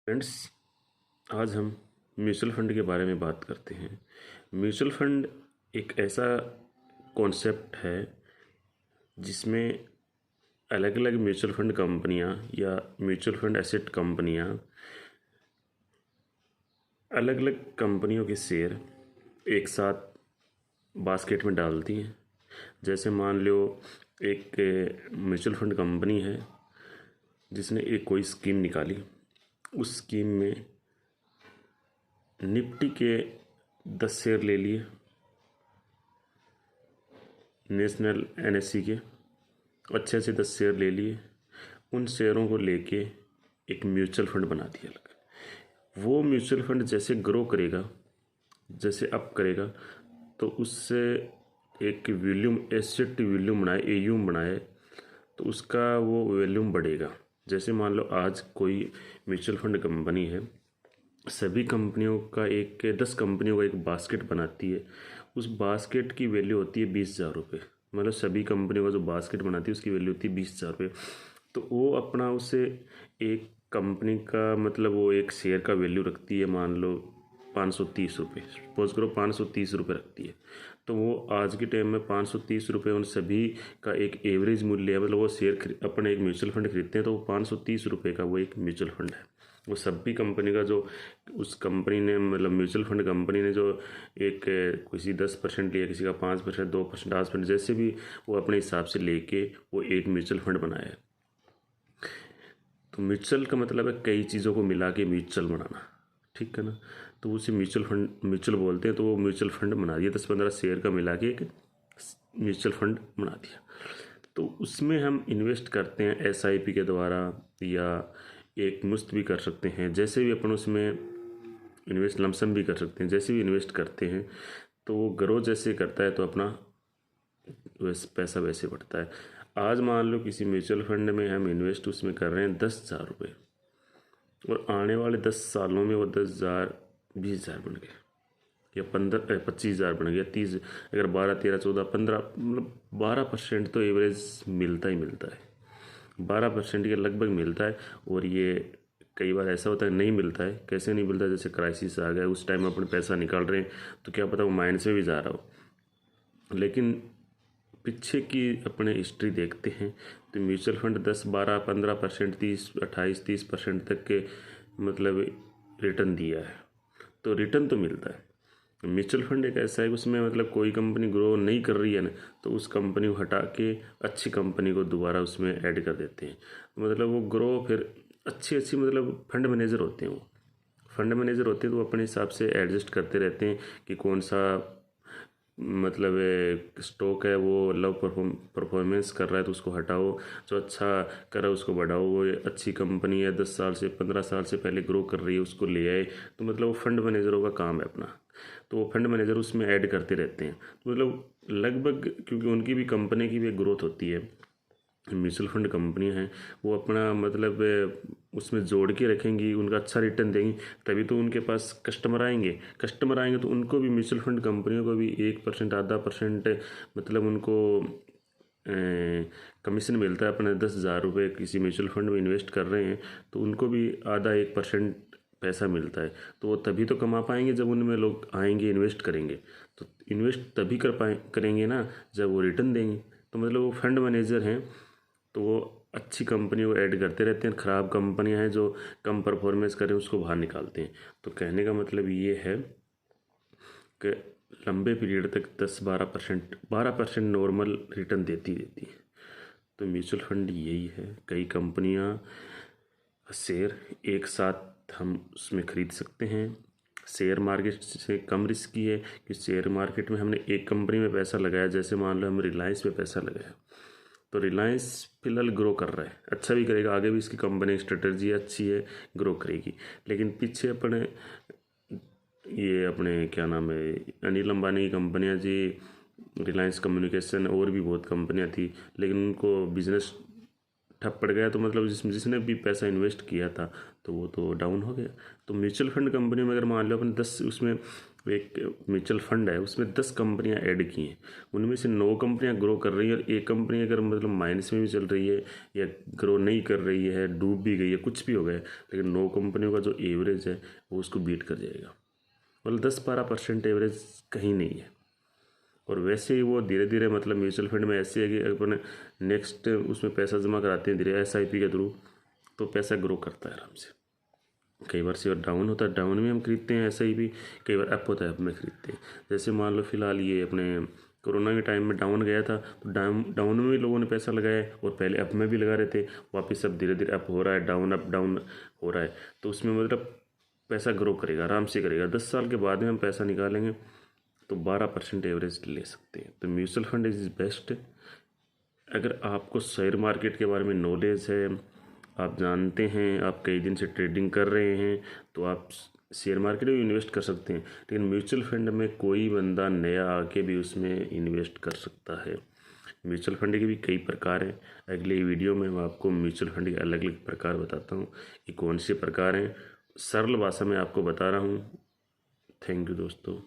Friends, आज हम mutual fund के बारे में बात करते हैं। म्यूचुअल फंड एक ऐसा कॉन्सेप्ट है जिसमें अलग अलग म्यूचुअल फंड कंपनियां या म्यूचुअल फंड एसेट कंपनियां अलग अलग कंपनियों के शेयर एक साथ बास्केट में डालती हैं। जैसे मान लो एक म्यूचुअल फंड कंपनी है जिसने एक कोई स्कीम निकाली। उस स्कीम में निफ्टी के 10 शेयर ले लिए, नेशनल एनएससी के अच्छे से 10 शेयर ले लिए। उन शेयरों को लेके एक म्यूचुअल फंड बना दिया अलग। वो म्यूचुअल फंड जैसे ग्रो करेगा, जैसे अप करेगा, तो उससे एक वॉल्यूम एसेट वॉल्यूम बनाए, एयूम बनाए, तो उसका वो वॉल्यूम बढ़ेगा। जैसे मान लो आज कोई म्यूचुअल फंड कंपनी है, सभी कंपनियों का 10 कंपनियों का एक बास्केट बनाती है। उस बास्केट की वैल्यू होती है 20,000 रुपये। मतलब सभी कंपनियों का जो बास्केट बनाती है उसकी वैल्यू होती है 20,000 रुपये। तो वो अपना उसे एक कंपनी का मतलब वो एक शेयर का वैल्यू रखती है, मान लो 530 रुपये। सपोज करो 530 रुपये रखती है, तो वो आज के टाइम में 530 रुपये उन सभी का एक एवरेज मूल्य है। मतलब वो शेयर अपने एक म्यूचुअल फंड खरीदते हैं, तो वो 530 रुपये का वो एक म्यूचुअल फंड है। वो सभी कंपनी का जो उस कंपनी ने मतलब म्यूचुअल फंड कंपनी ने जो एक किसी 10% लिया, किसी का 5%, 2%, 10%, जैसे भी वो अपने हिसाब से लेके वो एक म्यूचुअल फंड बनाया है। तो म्यूचुअल का मतलब है कई चीज़ों को मिला के म्यूचुअल बनाना, ठीक है ना। तो उसे म्यूचुअल फंड म्यूचुअल बोलते हैं। तो वो म्यूचुअल फंड बना दिया, 10-15 शेयर का मिला के एक म्यूचुअल फंड बना दिया। तो उसमें हम इन्वेस्ट करते हैं एसआईपी के द्वारा, या एक मुश्त भी कर सकते हैं। जैसे भी अपन उसमें इन्वेस्ट लमसम भी कर सकते हैं। जैसे भी इन्वेस्ट करते हैं तो वो ग्रो जैसे करता है तो अपना वैसे पैसा वैसे बढ़ता है। आज मान लो किसी म्यूचुअल फंड में हम इन्वेस्ट उसमें कर रहे हैं 10,000 रुपये, और आने वाले 10 सालों में वो 10,000 20,000 बन गए, या 25,000 बन गया, 30, अगर 12, 13, 14, 15, मतलब 12% तो एवरेज मिलता ही मिलता है। 12% के लगभग मिलता है। और ये कई बार ऐसा होता है नहीं मिलता है। कैसे नहीं मिलता? जैसे क्राइसिस आ गया, उस टाइम अपने पैसा निकाल रहे हैं तो क्या पता वो माइनस में भी जा रहा हो। लेकिन पीछे की अपने हिस्ट्री देखते हैं तो म्यूचुअल फंड 10, 12, 15%, 30, 28, 30% तक के मतलब रिटर्न दिया है। तो रिटर्न तो मिलता है। म्यूचुअल फंड एक ऐसा है उसमें मतलब कोई कंपनी ग्रो नहीं कर रही है ना, तो उस कंपनी को हटा के अच्छी कंपनी को दोबारा उसमें ऐड कर देते हैं। मतलब वो ग्रो फिर अच्छी मतलब फंड मैनेजर होते हैं। वो फंड मैनेजर होते हैं तो वो अपने हिसाब से एडजस्ट करते रहते हैं कि कौन सा मतलब स्टॉक है वो लो परफॉर्मेंस कर रहा है तो उसको हटाओ, जो अच्छा कर रहा है उसको बढ़ाओ। वो अच्छी कंपनी है 10 साल से 15 साल से पहले ग्रो कर रही है उसको ले आए। तो मतलब वो फंड मैनेजरों का काम है अपना। तो वो फंड मैनेजर उसमें ऐड करते रहते हैं। मतलब लगभग, क्योंकि उनकी भी कंपनी की भी ग्रोथ होती है। म्यूचुअल फंड कंपनियां हैं वो अपना मतलब उसमें जोड़ के रखेंगी, उनका अच्छा रिटर्न देंगी, तभी तो उनके पास कस्टमर आएंगे तो उनको भी म्यूचुअल फंड कंपनियों को भी 1%, आधा परसेंट मतलब उनको कमीशन मिलता है। अपने 10,000 रुपये किसी म्यूचुअल फंड में इन्वेस्ट कर रहे हैं तो उनको भी आधा 1% पैसा मिलता है। तो वो तभी तो कमा पाएंगे जब उनमें लोग आएंगे, इन्वेस्ट करेंगे। तो इन्वेस्ट तभी करेंगे ना जब वो रिटर्न देंगे। तो मतलब वो फंड मैनेजर हैं तो वो अच्छी कंपनियों को ऐड करते रहते हैं। ख़राब कंपनियां हैं जो कम परफॉर्मेंस करें उसको बाहर निकालते हैं। तो कहने का मतलब ये है कि लंबे पीरियड तक 10-12%, 12% नॉर्मल रिटर्न देती है। तो म्यूचुअल फंड यही है। कई कंपनियां शेयर एक साथ हम उसमें ख़रीद सकते हैं। शेयर मार्केट से कम रिस्की है कि शेयर मार्केट में हमने एक कंपनी में पैसा लगाया। जैसे मान लो हम रिलायंस में पैसा लगाया, तो रिलायंस फिलहाल ग्रो कर रहा है, अच्छा भी करेगा, आगे भी इसकी कंपनी स्ट्रेटजी अच्छी है, ग्रो करेगी। लेकिन पीछे अपने ये अपने क्या नाम है, अनिल अंबानी की कंपनियां जी, रिलायंस कम्युनिकेशन और भी बहुत कंपनियां थी, लेकिन उनको बिजनेस ठप पड़ गया तो मतलब जिसने भी पैसा इन्वेस्ट किया था तो वो तो डाउन हो गया। तो म्यूचुअल फंड कंपनी में अगर मान लो अपन 10, उसमें एक म्यूचुअल फंड है उसमें 10 कंपनियां ऐड की हैं, उनमें से 9 कंपनियां ग्रो कर रही है और एक कंपनी अगर मतलब माइनस में भी चल रही है या ग्रो नहीं कर रही है, डूब भी गई है, कुछ भी हो गया है, लेकिन 9 कंपनियों का जो एवरेज है वो उसको बीट कर जाएगा। मतलब 10-12% एवरेज कहीं नहीं है। और वैसे ही वो धीरे धीरे मतलब म्यूचुअल फंड में ऐसे है कि अपन नेक्स्ट उसमें पैसा जमा कराते हैं धीरे SIP के थ्रू, तो पैसा ग्रो करता है आराम से। कई बार शेयर डाउन होता है, डाउन में हम खरीदते हैं SIP, कई बार अप होता है, अप में खरीदते हैं। जैसे मान लो फिलहाल ये अपने कोरोना के टाइम में डाउन गया था तो डाउन में भी लोगों ने पैसा लगाया और पहले अप में भी लगा रहे थे, वापस अब धीरे धीरे अप हो रहा है, डाउन अप डाउन हो रहा है। तो उसमें मतलब पैसा ग्रो करेगा, आराम से करेगा। 10 साल के बाद में हम पैसा निकालेंगे तो 12% एवरेज ले सकते हैं। तो म्यूचुअल फंड इज़ बेस्ट। अगर आपको शेयर मार्केट के बारे में नॉलेज है, आप जानते हैं, आप कई दिन से ट्रेडिंग कर रहे हैं, तो आप शेयर मार्केट में इन्वेस्ट कर सकते हैं। लेकिन म्यूचुअल फंड में कोई बंदा नया आके भी उसमें इन्वेस्ट कर सकता है। म्यूचुअल फंड के भी कई प्रकार हैं। अगले वीडियो में मैं आपको म्यूचुअल फंड के अलग अलग प्रकार बताता हूँ कि कौन से प्रकार हैं। सरल भाषा में आपको बता रहा हूँ। थैंक यू दोस्तों।